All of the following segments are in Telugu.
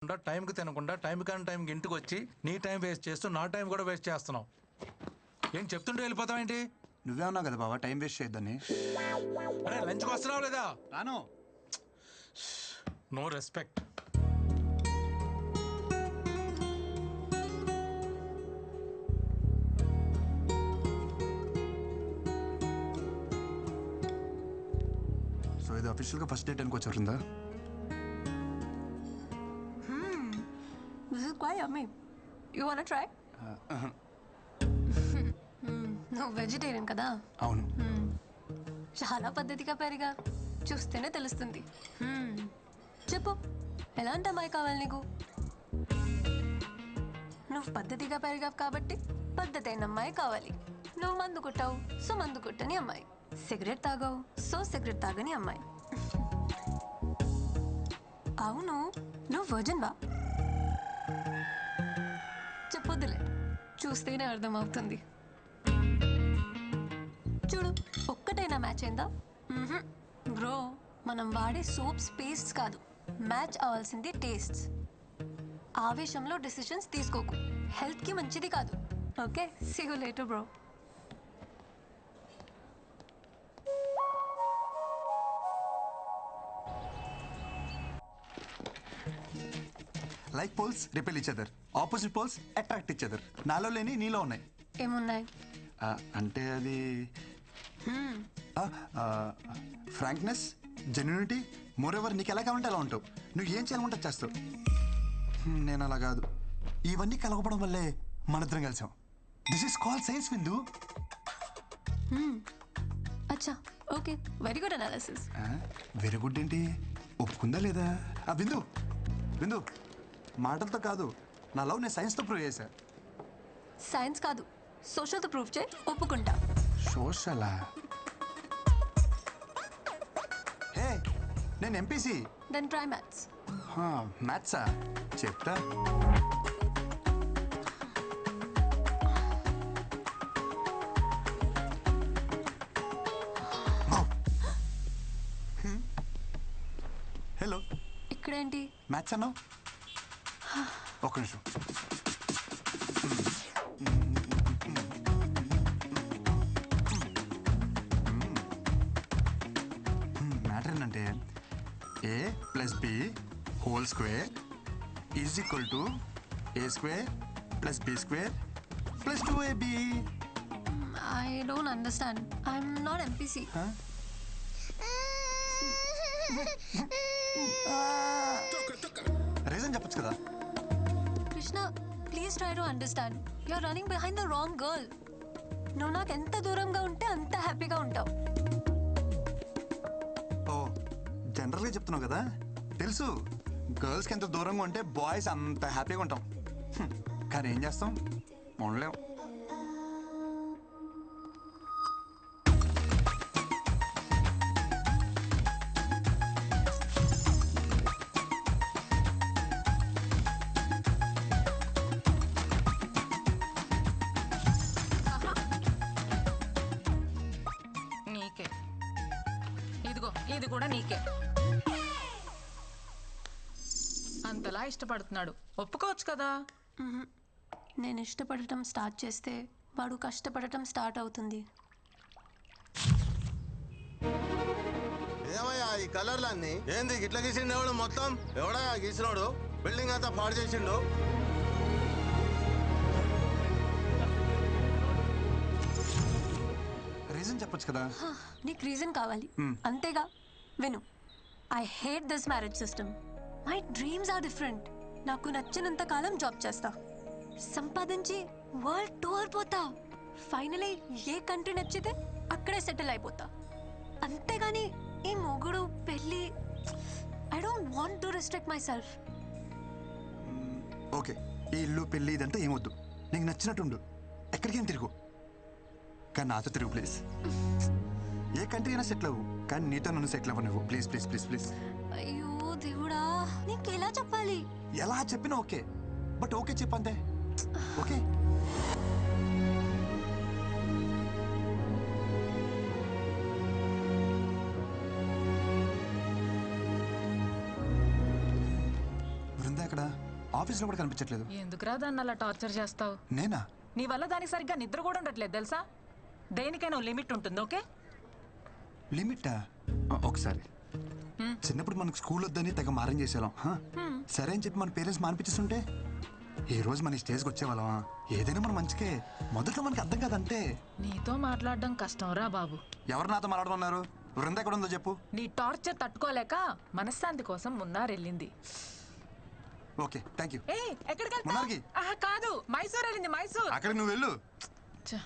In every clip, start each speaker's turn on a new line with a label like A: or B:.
A: టైంకి తినకుండా టైంకి ఇంటికి వచ్చి నీ టైం వేస్ట్ చేస్తూ నా టైం కూడా వేస్ట్ చేస్తున్నావు. ఏం చెప్తుంటే వెళ్ళిపోతావు ఏంటి?
B: నువ్వే ఉన్నావు కదా బాబా టైం వేస్ట్ చేయొద్దని.
A: అరే లంచ్కి వస్తున్నావు లేదా?
B: రాను.
A: No respect.
B: సో ఇది అఫీషియల్గా ఫస్ట్ డేట్ అనుకోవచ్చు వరుందా?
C: This is quite yummy. You wanna try? నువ్వు వెజిటేరియన్ కదా?
B: అవును.
C: చాలా పద్ధతిగా పెరిగా, చూస్తేనే తెలుస్తుంది. చెప్పు, ఎలాంటి అమ్మాయి కావాలి నీకు? నువ్వు పద్ధతిగా పెరిగావు కాబట్టి పద్ధతి అయిన అమ్మాయి కావాలి. నువ్వు మందు కొట్టావు, సో మందు కొట్టని అమ్మాయి. సిగరెట్ తాగావు, సో సిగరెట్ తాగని అమ్మాయి. అవును, నువ్వు వర్జిన్ వా? చెప్పొద్దులే, చూస్తేనే అర్థమవుతుంది. చూడు, ఒక్కటైనా మ్యాచ్ అయిందా? బ్రో, మనం వాడే సోప్స్ పేస్ట్స్ కాదు, మ్యాచ్ అవ్వాల్సింది టేస్ట్స్. ఆవేశంలో డెసిషన్స్ తీసుకోకు, హెల్త్కి మంచిది కాదు. Okay, see you later bro.
B: Like poles repel each other, opposite poles attract each other. నాలో లేని నీలో ఉన్నాయి.
C: ఏమున్నాయి?
B: అంటే అది ఫ్రాంక్నెస్, జెన్యూనిటీ, మోర్ ఎవర్ నీకు ఎలా కావాలంటే అలా ఉంటావు. నువ్వు ఏం చేయాలంటే చేస్తావు. నేను అలా కాదు. ఇవన్నీ కలగపడం వల్లే మనిద్దరం కలిసాం. దిస్ ఇస్ కాల్ సైన్స్ విందు.
C: అచ్చా, okay, very good analysis.
B: Very good ఏంటి, ఒప్పుకుందా లేదా? బిందు బిందు, మాటలతో కాదు, నా లవ్ నేను సైన్స్తో ప్రూవ్ చేశా.
C: సైన్స్ కాదు, సోషల్తో ప్రూఫ్ చేయి, ఒప్పుకుంటా.
B: సోషలా? హే, నేను ఎంపీసీ.
C: Then try maths.
B: మ్యాథ్సా? చెప్తా. హలో,
C: ఇక్కడేంటి?
B: మ్యాథ్స్ అన్నావు? ఒక్క నిమిషం. మ్యాటర్ ఏంటంటే a plus b whole square is equal to a square plus b square plus 2ab.
C: I don't understand. I'm not MPC.
B: Reason చెప్పచ్చు కదా?
C: Krishna, please try to understand. You are running behind the wrong girl. నువ్వు నాకు ఎంత దూరంగా ఉంటే అంత హ్యాపీగా ఉంటావు.
B: ఓ, జనరల్గా చెప్తున్నావు కదా. తెలుసు, గర్ల్స్కి ఎంత దూరంగా ఉంటే బాయ్స్ అంత హ్యాపీగా ఉంటాం. కానీ ఏం చేస్తాం, ఉండలేం.
D: నీకే ఇదిగో, ఇది కూడా నీకే. అంతలా ఇష్టపడుతున్నాడు, ఒప్పుకోవచ్చు కదా.
C: నేను ఇష్టపడటం స్టార్ట్ చేస్తే వాడు కష్టపడటం స్టార్ట్ అవుతుంది.
E: ఏమయ్యా ఈ కలర్లన్నీ ఏంది ఇట్లా గీసిండు? ఎవడు మొత్తం ఎవడా గీసినోడు? బిల్డింగ్ అంతా పాడు చేసిండు.
B: రీజన్ చెప్పొచ్చు కదా.
C: నీకు రీజన్ కావాలి అంతేగా. విను, I hate this marriage system. My dreams are different. నాకు నచ్చినంత కాలం జాబ్ చేస్తా, సంపాదించి వరల్డ్ టూర్ పోతా, ఫైనలీ ఏ కంట్రీ నచ్చితే అక్కడే సెటిల్ అయిపోతా. అంతేగాని ఈ మొగుడు పెళ్ళి, I don't want to restrict myself.
B: Okay, ఈ ఇల్లు పెళ్ళి ఇదంతా ఏమొద్దు. నీకు నచ్చినట్టుండు, ఎక్కడికేం తిరుగు, కానీ నాతో తిరుగు ప్లీజ్. ఏ కంట్రీ అయినా సెటిల్ అవ్వు, కానీ నీతో నన్ను సెటిల్ అవ్వ నువ్వు ప్లీజ్ ప్లీజ్ ప్లీజ్ ప్లీజ్.
C: అయ్యో దేవుడా, నీకు ఎలా చెప్పాలి?
B: ఎలా చెప్పినా ఓకే, బట్ ఓకే చెప్పంతే. ఓకే, బృందా ఎక్కడ? ఆఫీస్లో కూడా కనిపించట్లేదు.
D: ఎందుకురా దాన్ని అలా టార్చర్ చేస్తావు?
B: నేనా?
D: నీ వల్ల దానికి సరిగ్గా నిద్ర కూడా ఉండట్లేదు తెలుసా? దేనికైనా లిమిట్ ఉంటుంది. ఓకే?
B: లిమిటా? ఒకసారి చిన్నప్పుడు మనకు స్కూల్ వద్దని తెగ మారం చేసేవాళ్ళం. సరే అని చెప్పి మన పేరెంట్స్ మానిపించేస్తుంటే ఈ రోజు మన స్టేజ్కి వచ్చేవాళ్ళమా? ఏదైనా మన మంచికే. మొదట్లో మనకి అర్థం కాదంటే.
D: నీతో మాట్లాడడం కష్టం రా బాబు. ఎవరు
B: నాతో మాట్లాడమన్నారు? వృంద ఎక్కడ ఉందో చెప్పు.
D: నీ టార్చర్ తట్టుకోలేక మనశ్శాంతి కోసం మున్నారెళ్ళింది.
B: Okay, thank you.
D: ఎక్కడికి వెళ్తావ్?
B: మున్నార్కి.
D: కాదు, మైసూర్ వెళ్ళింది. మైసూర్.
B: అక్కడికి నువ్వు వెళ్ళు.
D: ఛ.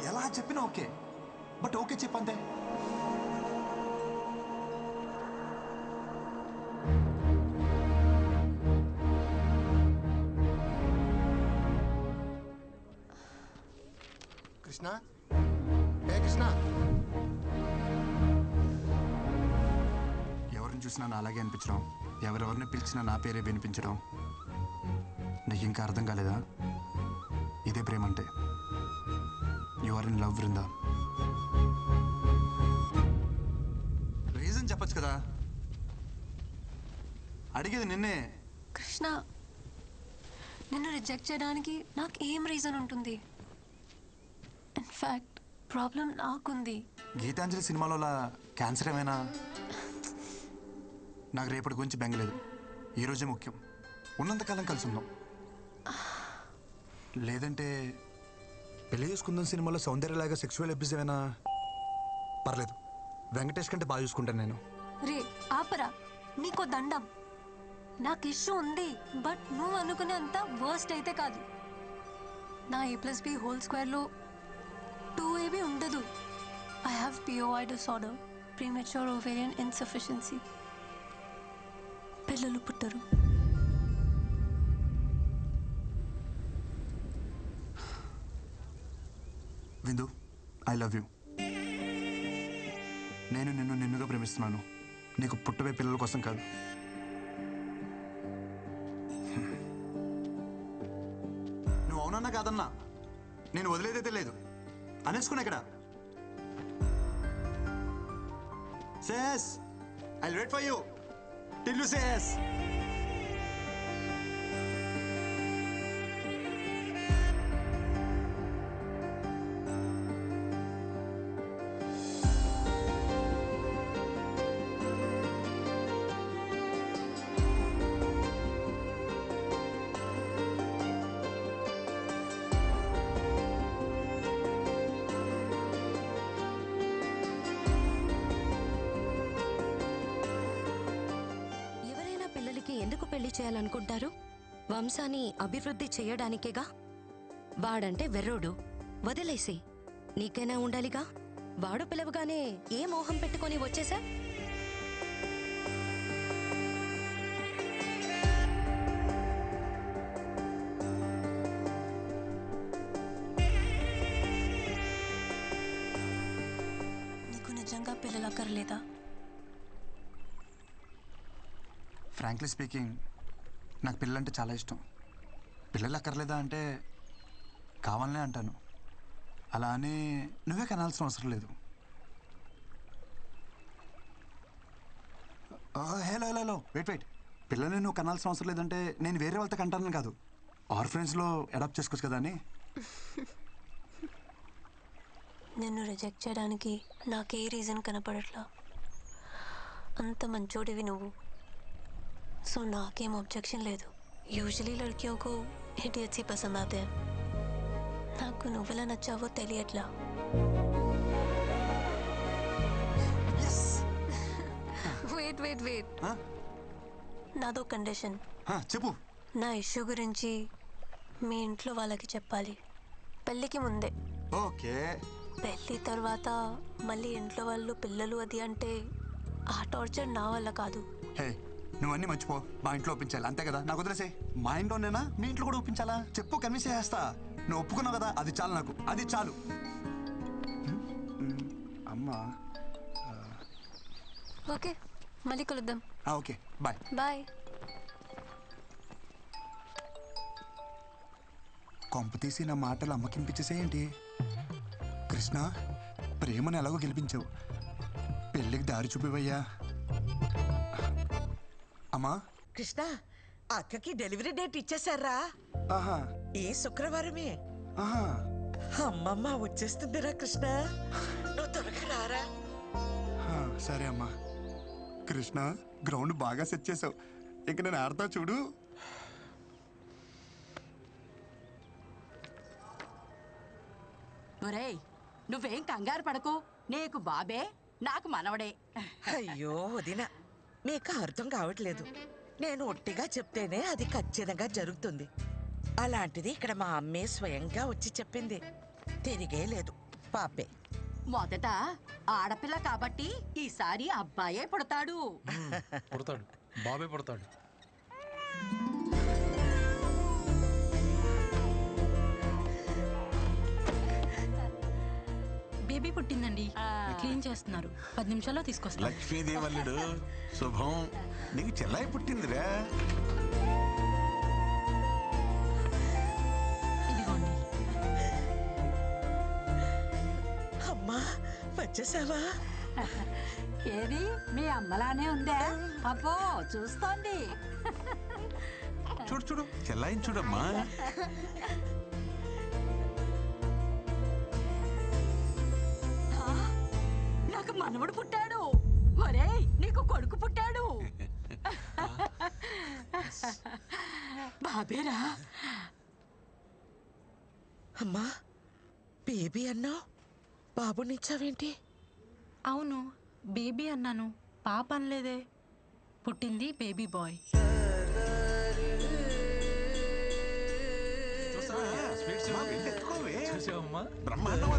B: ఎలా చెప్పినా ఓకే, బట్ ఓకే చెప్పంతే.
E: కృష్ణ, ఏ కృష్ణ,
B: ఎవరిని చూసినా నా అలాగే అనిపించడం, ఎవరెవరిని పిలిచినా నా పేరే వినిపించడం. నీకు ఇంకా అర్థం కాలేదా? ఇదే ప్రేమ అంటే. You are in love Vrinda. Reason చెప్పచ్చు కదా. అడిగేది నిన్నే.
C: కృష్ణ, నిన్ను రిజెక్ట్ చేయడానికి నాకు ఏం రీజన్ ఉంటుంది? ఇన్ఫ్యాక్ట్ ప్రాబ్లం నాకుంది.
B: గీతాంజలి సినిమాలో క్యాన్సర్ ఏమైనా? నాకు రేపటి గురించి బెంగలేదు. ఈరోజే ముఖ్యం. ఉన్నంతకాలం కలిసి ఉందాం. లేదంటే పెళ్లి చేసుకుందాం సినిమాలో సౌందర్యలాగా సెక్సువల్ అబ్యూస్ ఏమైనా? పర్లేదు, వెంకటేష్ కంటే బాగా చూసుకుంటాను నేను.
C: రే ఆపరా, నీకో దండం. నాకు ఇష్యూ ఉంది, బట్ నువ్వు అనుకునే అంత వర్స్ట్ అయితే కాదు. నా A+B² 2AB ఉండదు. I have POI disorder, premature ovarian insufficiency. పిల్లలు పుట్టరు.
B: విందు, ఐ లవ్ యూ. నేను నిన్నుగా ప్రేమిస్తున్నాను. నీకు పుట్టబోయే పిల్లల కోసం కాదు. నువ్వు అవునన్నా కాదన్నా నేను వదిలేదైతే లేదు. అనేసుకున్నా ఇక్కడ. Says I will wait for you till you says.
F: ఎందుకు పెళ్లి చేయాలనుకుంటారు? వంశాన్ని అభివృద్ధి చేయడానికేగా. వాడంటే వెర్రోడు, వదిలేసి నీకైనా ఉండాలిగా. వాడు పిలవగానే ఏ మోహం పెట్టుకొని వచ్చేసా?
C: నీకు నిజంగా పిల్లలు అక్కర్లేదా?
B: ఫ్రాంక్లీ స్పీకింగ్, నాకు పిల్లలంటే చాలా ఇష్టం. పిల్లలు అక్కర్లేదా అంటే కావాలనే అంటాను. అలా అని నువ్వే కనాల్సిన అవసరం లేదు. Hello hello hello wait. పిల్లల్ని నువ్వు కనాల్సిన అవసరం లేదంటే నేను వేరే వాళ్ళతో కంటాను కాదు. ఆర్ఫరెన్స్లో అడాప్ట్ చేసుకోవచ్చు కదా అని.
C: నిన్ను రిజెక్ట్ చేయడానికి నాకే రీజన్ కనపడట్లా. అంత మంచోడివి నువ్వు, సో నాకేం ऑब्जेक्शन లేదు. యూజువల్లీ लड़कियों को इडियट्स ही पसंद आते हैं. నాకు నువ్వెలా నచ్చావో తెలియట్లా. వెయిట్ నాదో కండిషన్.
B: చెప్పు.
C: నా ఇష్యూ గురించి మీ ఇంట్లో వాళ్ళకి చెప్పాలి, పెళ్ళికి ముందే.
B: ఓకే.
C: పెళ్ళి తర్వాత మళ్ళీ ఇంట్లో వాళ్ళు పిల్లలు అది అంటే ఆ టార్చర్ నా వల్ల కాదు.
B: హే, నువ్వన్నీ మర్చిపో. మా ఇంట్లో ఒప్పించాలి అంతే కదా. నాకు వదిలేసే. మా ఇంట్లోనేనా మీ ఇంట్లో కూడా ఒప్పించాలా? చెప్పు, కన్విన్స్ చేస్తా. నువ్వు ఒప్పుకున్నావు కదా, అది చాలు నాకు. అది చాలు. అమ్మా.
C: ఓకే, మళ్ళీ కలుద్దాం.
B: Okay, bye.
C: బాయ్.
B: కొంప తీసి నా మాటలు అమ్మకింపించేసేయండి. కృష్ణ, ప్రేమను ఎలాగో గెలిపించావు. పెళ్ళికి దారి చూపివయ్యా. అమ్మా.
G: కృష్ణ, అక్కకి డెలివరీ డేట్ ఇచ్చేశారా?
B: ఆహా.
G: ఈ శుక్రవారమే.
B: ఆహా.
G: అమ్మమ్మ వచ్చేస్తుందిరా కృష్ణ, నువ్వు త్వరగా రారా.
B: సరే అమ్మా. కృష్ణ, గ్రౌండ్ బాగా సెట్ చేసావు. ఇంక నేను ఆడతా చూడు.
H: ఒరేయ్, నువ్వేం కంగారు పడకు. నీకు బాబే, నాకు మనవడే.
G: అయ్యో వదిన, మీకు అర్థం కావట్లేదు. నేను ఒట్టిగా చెప్తేనే అది ఖచ్చితంగా జరుగుతుంది. అలాంటిది ఇక్కడ మా అమ్మే స్వయంగా వచ్చి చెప్పింది. తిరిగే లేదు, పాపే.
H: మొదట ఆడపిల్ల కాబట్టి ఈసారి అబ్బాయే పుడతాడు.
A: పుడతాడు, బాబే పుడతాడు.
I: బేబీ పుట్టిందండి, క్లీన్ చేస్తున్నారు. 10 నిమిషాల్లో తీసుకొస్తాను.
J: లక్ష్మీదేవల్లుడు శుభం. నీకు చెల్లాయి పుట్టిందిరా.
I: ఇదిగోండి.
G: అమ్మా, వచ్చేసావా?
H: ఏది మీ అమ్మలానే ఉందా? అబ్బో, చూస్తోంది.
J: చూడు చూడు, చెల్లాయిని చూడమ్మా.
H: నాకు మనవడు పుట్టాడు. ఒరేయ్, నీకు కొడుకు పుట్టాడు. బాబేరా.
G: అమ్మా, బేబీ అన్నావు, బాబునిచ్చావేంటి?
I: అవును, బేబీ అన్నాను, పాప అనలేదే. పుట్టింది బేబీ బాయ్.
J: స్వీట్స్ ఎత్తుకోవే.
A: చూసావమ్మా?
J: బ్రహ్మాండం.